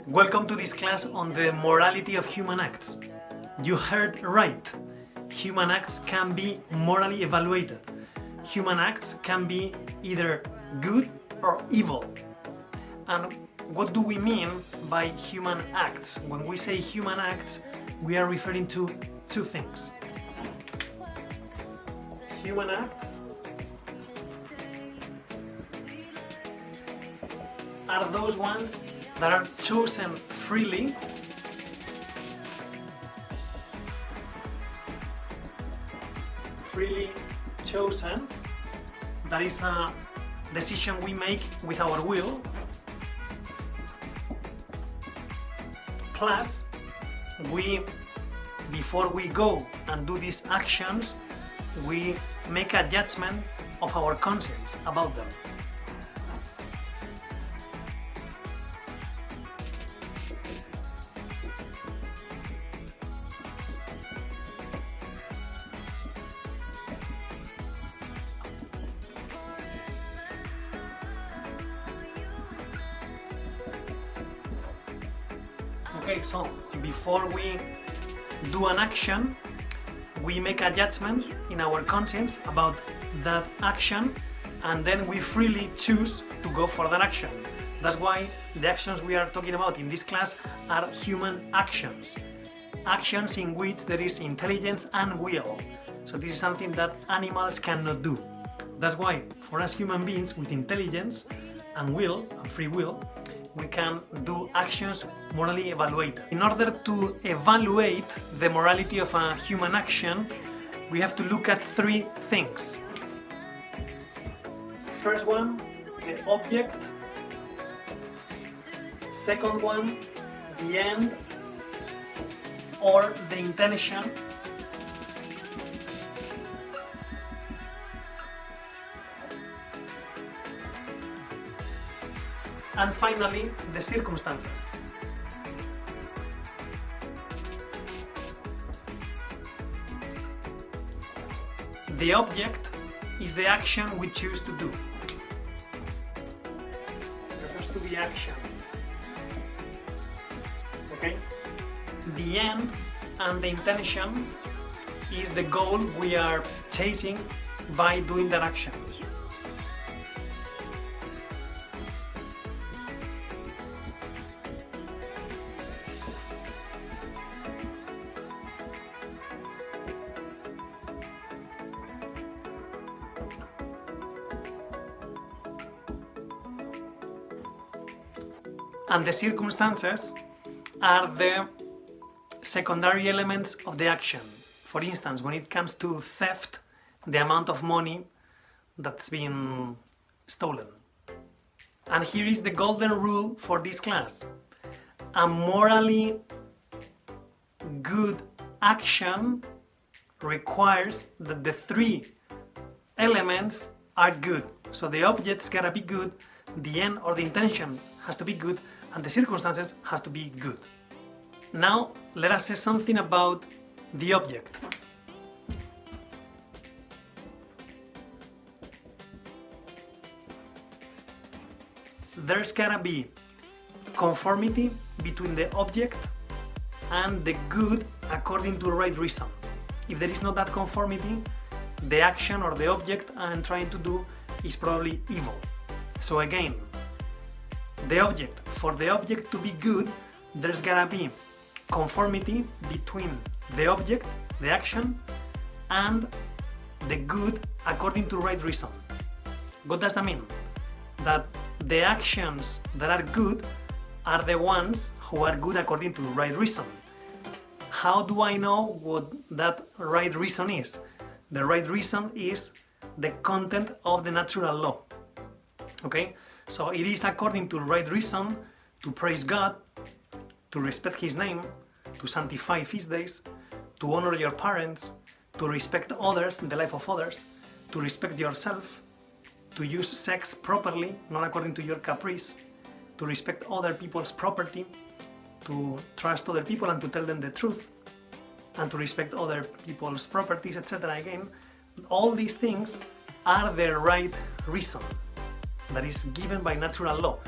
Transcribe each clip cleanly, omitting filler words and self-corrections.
Welcome to this class on the morality of human acts. You heard right. Human acts can be morally evaluated. Human acts can be either good or evil. And what do we mean by human acts? When we say human acts, we are referring to two things. Human acts are those ones that are chosen freely chosen. That is a decision we make with our will, plus before we go and do these actions, we make a judgment of our conscience about them. Okay, so before we do an action, we make a judgment in our conscience about that action, and then we freely choose to go for that action. That's why the actions we are talking about in this class are human actions. Actions in which there is intelligence and will. So this is something that animals cannot do. That's why for us human beings with intelligence and will, and free will, we can do actions morally evaluated. In order to evaluate the morality of a human action, we have to look at three things. First one, the object. Second one, the end or the intention. And finally, the circumstances. The object is the action we choose to do. Refers to the action. Okay? The end and the intention is the goal we are chasing by doing that action. And the circumstances are the secondary elements of the action. For instance, when it comes to theft, the amount of money that's been stolen. And here is the golden rule for this class. A morally good action requires that the three elements are good. So the object's gotta be good, the end or the intention has to be good, and the circumstances have to be good. Now, let us say something about the object. There's gotta be conformity between the object and the good according to the right reason. If there is not that conformity, the action or the object I'm trying to do is probably evil. So again, for the object to be good, there's gotta be conformity between the object, the action, and the good according to right reason. What does that mean? That the actions that are good are the ones who are good according to right reason. How do I know what that right reason is? The right reason is the content of the natural law. Okay? So it is according to right reason to praise God, to respect His name, to sanctify feast days, to honor your parents, to respect others, the life of others, to respect yourself, to use sex properly, not according to your caprice, to respect other people's property, to trust other people and to tell them the truth, and to respect other people's properties, etc. Again, all these things are the right reason that is given by natural law.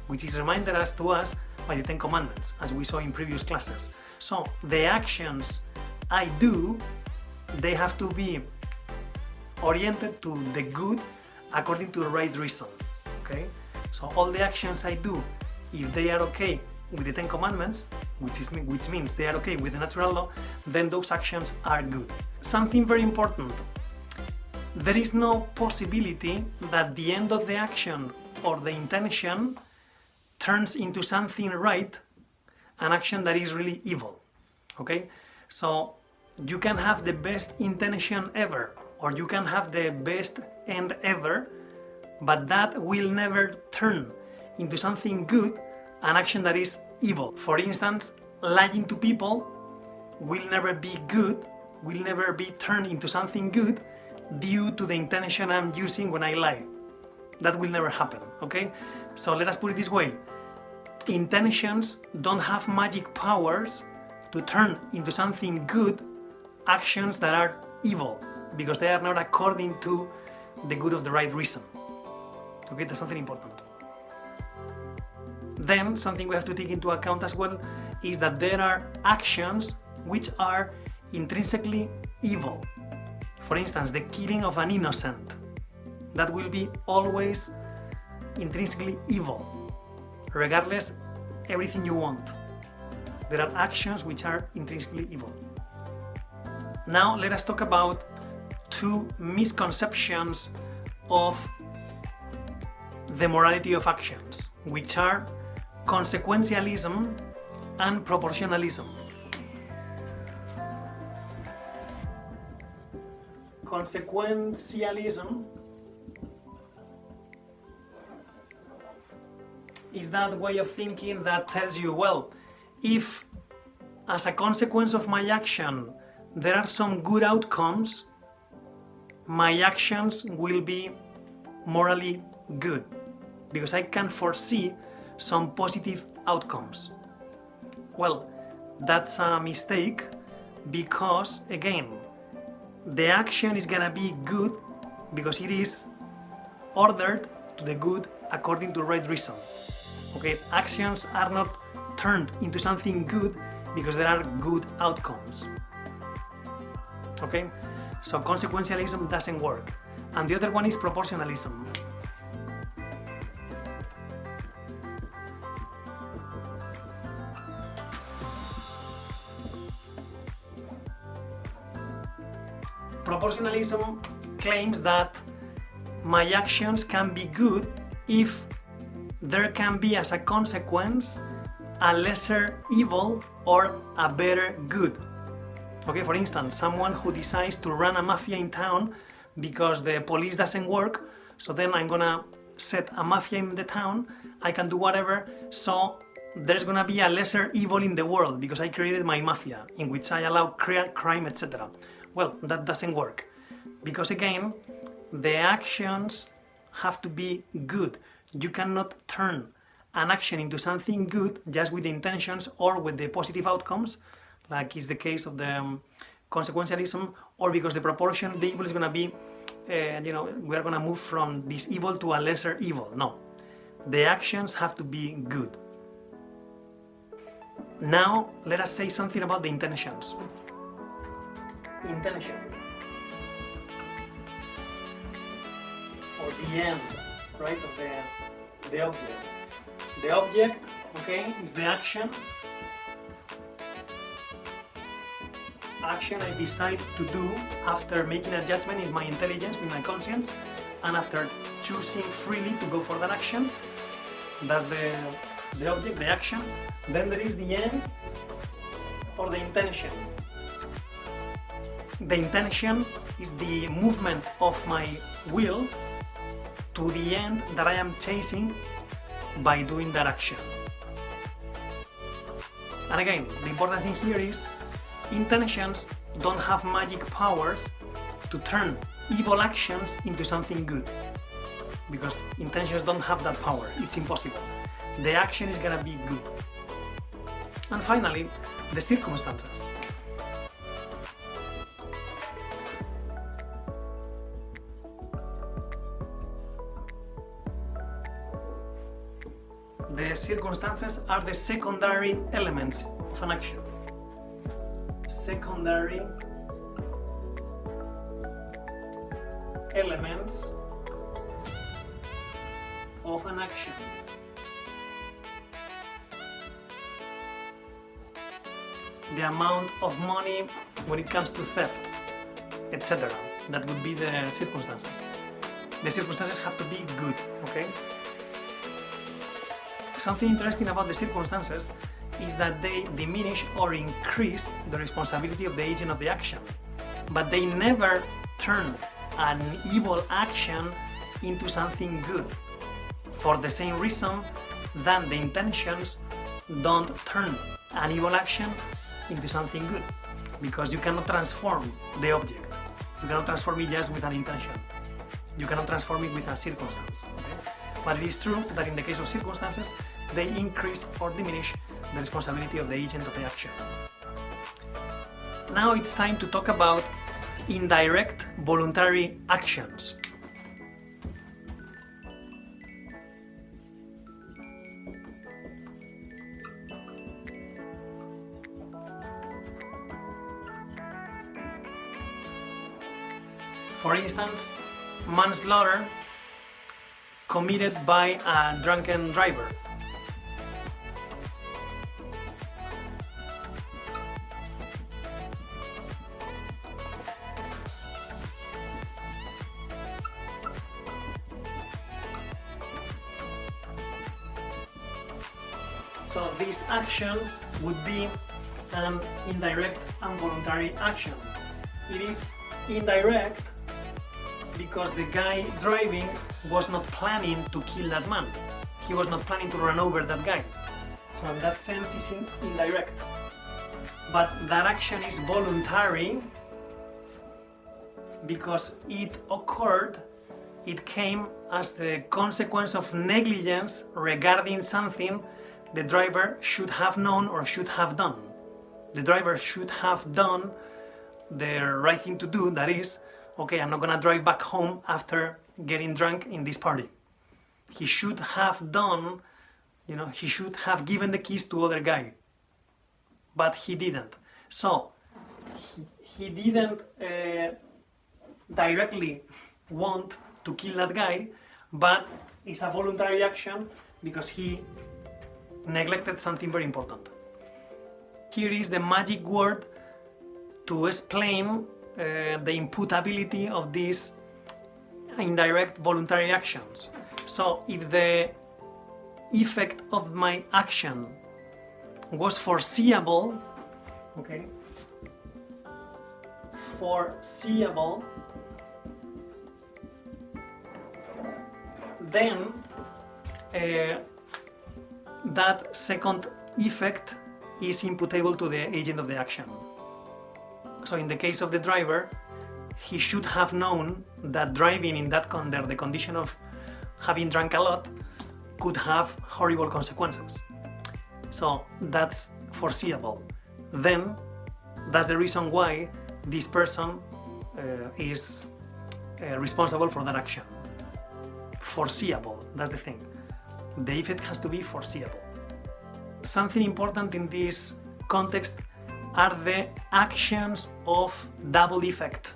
which is reminded to us by the Ten Commandments, as we saw in previous classes. So the actions I do, they have to be oriented to the good according to the right reason. Okay? So all the actions I do, if they are okay with the Ten Commandments, which means they are okay with the natural law, then those actions are good. Something very important: there is no possibility that the end of the action or the intention turns into something right, an action that is really evil. Okay? So you can have the best intention ever, or you can have the best end ever, but that will never turn into something good, an action that is evil. For instance, lying to people will never be good, will never be turned into something good due to the intention I'm using when I lie. That will never happen, okay? So let us put it this way: intentions don't have magic powers to turn into something good actions that are evil, because they are not according to the good of the right reason. Okay, that's something important. Then something we have to take into account as well is that there are actions which are intrinsically evil. For instance, the killing of an innocent, that will be always intrinsically evil, regardless everything you want. There are actions which are intrinsically evil. Now let us talk about two misconceptions of the morality of actions, which are consequentialism and proportionalism. Consequentialism is that way of thinking that tells you, well, if as a consequence of my action there are some good outcomes, my actions will be morally good, because I can foresee some positive outcomes. Well, that's a mistake, because again, the action is gonna be good because it is ordered to the good according to the right reason. Okay, actions are not turned into something good because there are good outcomes. Okay, so consequentialism doesn't work. And the other one is proportionalism. Proportionalism claims that my actions can be good if there can be as a consequence a lesser evil or a better good. Okay, for instance, someone who decides to run a mafia in town because the police doesn't work, so then I'm gonna set a mafia in the town, I can do whatever, so there's gonna be a lesser evil in the world because I created my mafia in which I allow crime, etc. Well, that doesn't work, because again, the actions have to be good. You cannot turn an action into something good just with the intentions or with the positive outcomes, like is the case of the consequentialism, or because the proportion, the evil is going to be, we are going to move from this evil to a lesser evil. No, the actions have to be good. Now, let us say something about the intentions. Intention, or the end, right, of the object. The object, okay, is the action I decide to do after making a judgment in my intelligence, with my conscience, and after choosing freely to go for that action. That's the object, the action. Then there is the end, or the intention. The intention is the movement of my will to the end that I am chasing by doing that action. And again, the important thing here is intentions don't have magic powers to turn evil actions into something good, because intentions don't have that power. It's impossible. The action is gonna be good. And finally, the circumstances. The circumstances are the secondary elements of an action. Secondary elements of an action. The amount of money when it comes to theft, etc. That would be the circumstances. The circumstances have to be good, okay? Something interesting about the circumstances is that they diminish or increase the responsibility of the agent of the action, but they never turn an evil action into something good, for the same reason that the intentions don't turn an evil action into something good, because you cannot transform the object. You cannot transform it just with an intention. You cannot transform it with a circumstance. Okay? But it is true that in the case of circumstances, they increase or diminish the responsibility of the agent of the action. Now it's time to talk about indirect voluntary actions. For instance, manslaughter committed by a drunken driver. So this action would be an indirect and voluntary action. It is indirect because the guy driving was not planning to kill that man. He was not planning to run over that guy. So in that sense it's indirect. But that action is voluntary because it occurred, it came as the consequence of negligence regarding something the driver should have known or should have done. The driver should have done the right thing to do, that is, okay, I'm not gonna drive back home after getting drunk in this party. He should have done, he should have given the keys to other guy, but he didn't. So he didn't directly want to kill that guy, but it's a voluntary action because he neglected something very important. Here is the magic word to explain the imputability of these indirect voluntary actions. So if the effect of my action was foreseeable, okay, foreseeable, then that second effect is imputable to the agent of the action. So in the case of the driver, he should have known that driving in that under the condition of having drunk a lot could have horrible consequences. So that's foreseeable. Then that's the reason why this person is responsible for that action. Foreseeable, that's the thing. The effect has to be foreseeable. Something important in this context are the actions of double effect.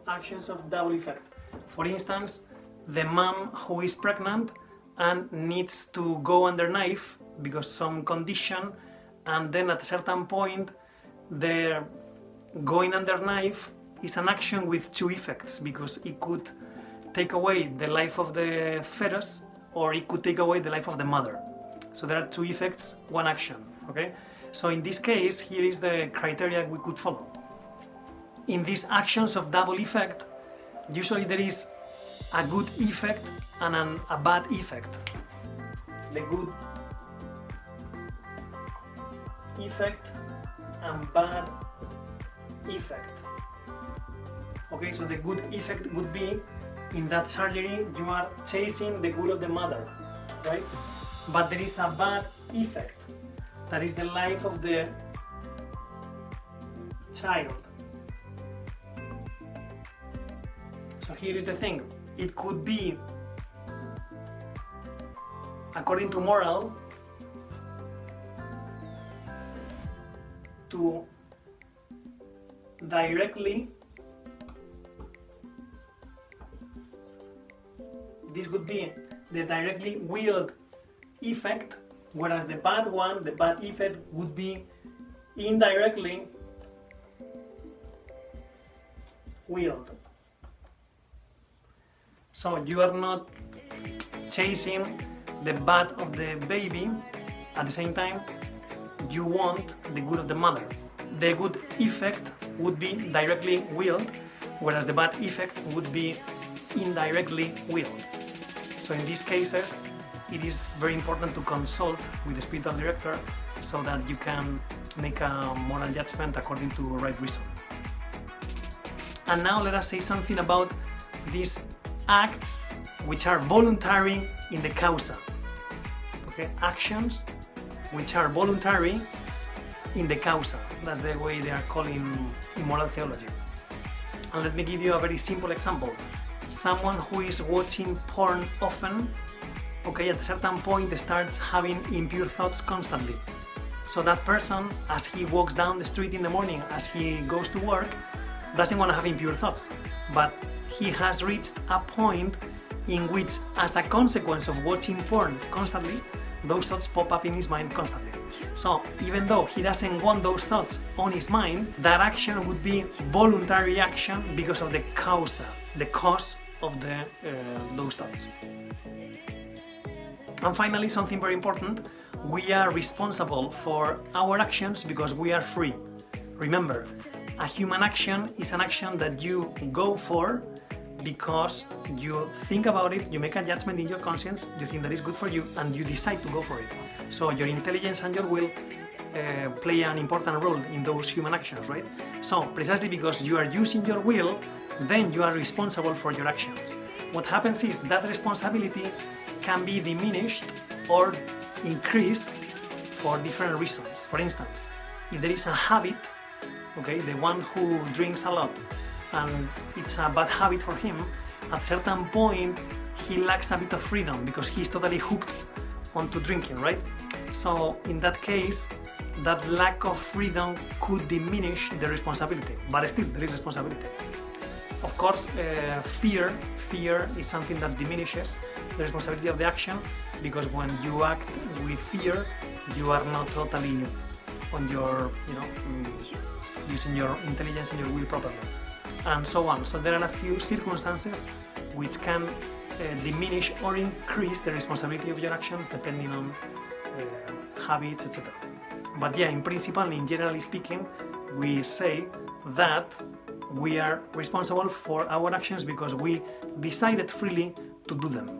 Actions of double effect. For instance, the mom who is pregnant and needs to go under knife because some condition, and then at a certain point the going under knife is an action with two effects, because it could take away the life of the fetus or it could take away the life of the mother. So there are two effects, one action, okay? So in this case, here is the criteria we could follow. In these actions of double effect, usually there is a good effect and a bad effect. The good effect and bad effect. Okay, so the good effect would be, in that surgery you are chasing the good of the mother, right? But there is a bad effect. that is the life of the child. So here is the thing, it could be according to moral to directly, this would be the directly willed effect, whereas the bad one, the bad effect, would be indirectly willed. So you are not chasing the bad of the baby, at the same time you want the good of the mother. The good effect would be directly willed, whereas the bad effect would be indirectly willed. So in these cases, it is very important to consult with the spiritual director so that you can make a moral judgment according to right reason. And now let us say something about these acts which are voluntary in the causa. Okay? Actions which are voluntary in the causa. That's the way they are called in moral theology. And let me give you a very simple example. Someone who is watching porn often, okay, at a certain point starts having impure thoughts constantly. So that person, as he walks down the street in the morning, as he goes to work, doesn't want to have impure thoughts. But he has reached a point in which, as a consequence of watching porn constantly, those thoughts pop up in his mind constantly. So even though he doesn't want those thoughts on his mind, that action would be voluntary action because of the causa, the cause of those thoughts. And finally, something very important, we are responsible for our actions because we are free. Remember, a human action is an action that you go for because you think about it, you make a judgment in your conscience, you think that is good for you, and you decide to go for it. So your intelligence and your will play an important role in those human actions, right? So precisely because you are using your will, then you are responsible for your actions. What happens is that responsibility can be diminished or increased for different reasons. For instance, if there is a habit, okay, the one who drinks a lot, and it's a bad habit for him, at a certain point he lacks a bit of freedom because he's totally hooked onto drinking, right? So in that case, that lack of freedom could diminish the responsibility, but still there is responsibility. Of course, fear is something that diminishes the responsibility of the action, because when you act with fear, you are not totally on your, using your intelligence and your will properly, and so on. So there are a few circumstances which can diminish or increase the responsibility of your actions depending on habits, etc. But yeah, in principle, in generally speaking, we say that we are responsible for our actions because we decided freely to do them.